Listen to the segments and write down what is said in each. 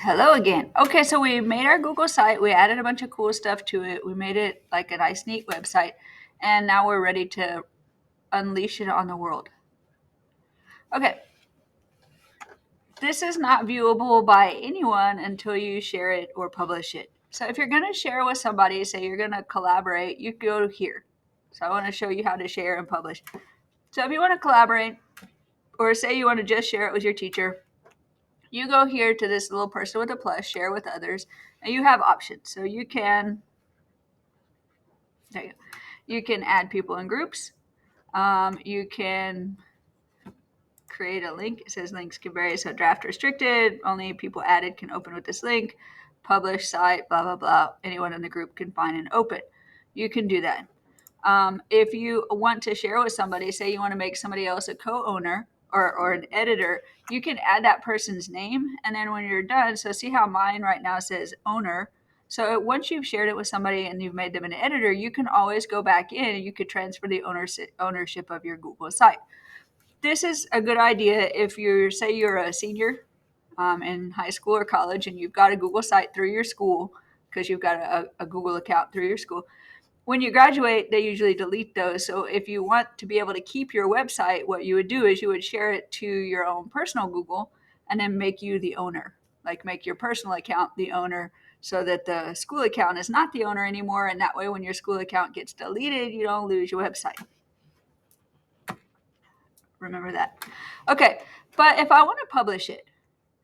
Hello again. Okay, so we made our Google site. We added a bunch of cool stuff to it. We made it like a nice, neat website. And now we're ready to unleash it on the world. Okay, this is not viewable by anyone until you share it or publish it. So if you're going to share with somebody, say you're going to collaborate, you go here. So I want to show you how to share and publish. So if you want to collaborate, or say you want to just share it with your teacher, you go here to this little person with a plus, share with others, and you have options. So you can There you go. You can add people in groups. You can create a link. It says links can vary, so draft restricted. Only people added can open with this link. Publish site, blah, blah, blah. Anyone in the group can find and open. You can do that. If you want to share with somebody, say you want to make somebody else a co-owner or an editor, you can add that person's name. And then when you're done, so see how mine right now says owner. So once you've shared it with somebody and you've made them an editor, you can always go back in and you could transfer the ownership of your Google site. This is a good idea if say you're a senior in high school or college and you've got a Google site through your school because you've got a Google account through your school. When you graduate, they usually delete those. So if you want to be able to keep your website, what you would do is you would share it to your own personal Google and then make you the owner, like make your personal account the owner so that the school account is not the owner anymore. And that way, when your school account gets deleted, you don't lose your website. Remember that. Okay, but if I want to publish it,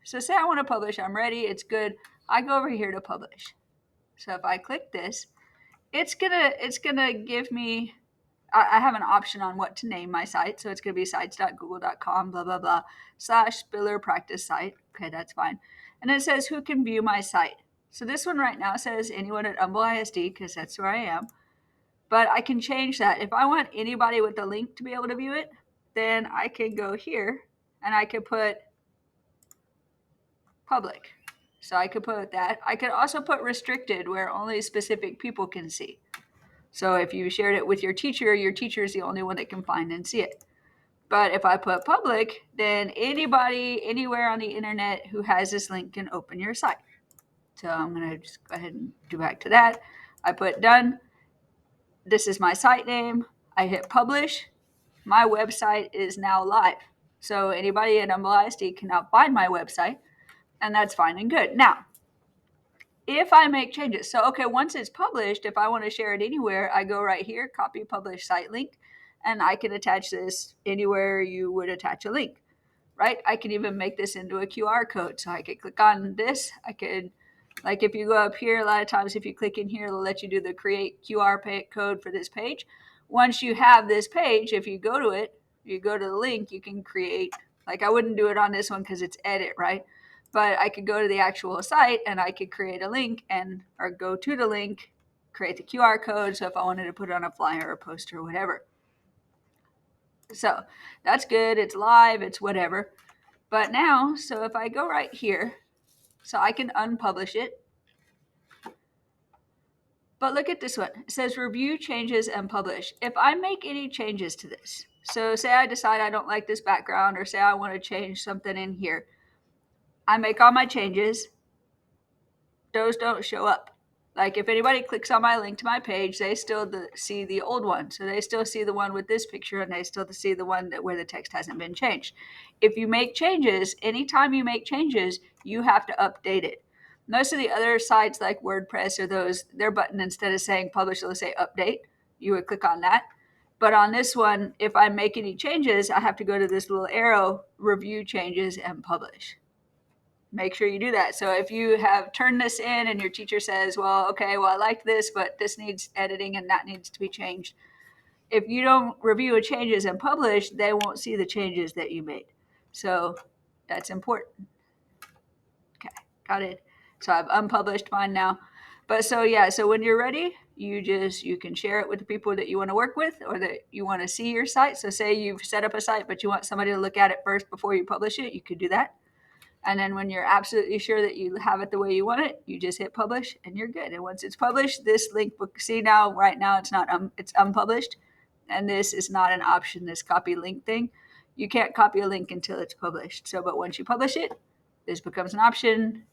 so say I want to publish, I'm ready, it's good. I go over here to publish. So if I click this, it's gonna give me, I have an option on what to name my site. So it's going to be sites.google.com, blah, blah, blah, /Spiller practice site. Okay, that's fine. And it says who can view my site. So this one right now says anyone at Humble ISD because that's where I am. But I can change that. If I want anybody with the link to be able to view it, then I can go here and I could put public. So I could put that. I could also put restricted where only specific people can see. So if you shared it with your teacher is the only one that can find and see it. But if I put public, then anybody anywhere on the internet who has this link can open your site. So I'm going to just go ahead and do back to that. I put done. This is my site name. I hit publish. My website is now live. So anybody at Humble ISD can now find my website, and that's fine and good. Now, if I make changes, so okay, once it's published, if I want to share it anywhere, I go right here, copy publish site link, and I can attach this anywhere you would attach a link, right? I can even make this into a QR code. So I could click on this. I could, like if you go up here, a lot of times if you click in here, it'll let you do the create QR code for this page. Once you have this page, if you go to it, you go to the link, you can create, like I wouldn't do it on this one because it's edit, right? But I could go to the actual site and I could create a link or go to the link, create the QR code. So if I wanted to put it on a flyer or a poster or whatever. So that's good. It's live, it's whatever. But now, so if I go right here, so I can unpublish it. But look at this one. It says review changes and publish. If I make any changes to this, so say I decide I don't like this background or say I want to change something in here, I make all my changes. Those don't show up. Like if anybody clicks on my link to my page, they still see the old one. So they still see the one with this picture and they still see the one where the text hasn't been changed. If you make changes, anytime you make changes, you have to update it. Most of the other sites like WordPress or their button, instead of saying publish, it'll say update. You would click on that. But on this one, if I make any changes, I have to go to this little arrow, review changes and publish. Make sure you do that. So if you have turned this in and your teacher says, well, okay, well, I like this, but this needs editing and that needs to be changed. If you don't review the changes and publish, they won't see the changes that you made. So that's important. Okay, got it. So I've unpublished mine now. But so yeah, so when you're ready, you can share it with the people that you want to work with or that you want to see your site. So say you've set up a site, but you want somebody to look at it first before you publish it, you could do that. And then when you're absolutely sure that you have it the way you want it, you just hit publish and you're good. And once it's published, this link book, see now, right now it's not, it's unpublished. And this is not an option, this copy link thing. You can't copy a link until it's published. So, but once you publish it, this becomes an option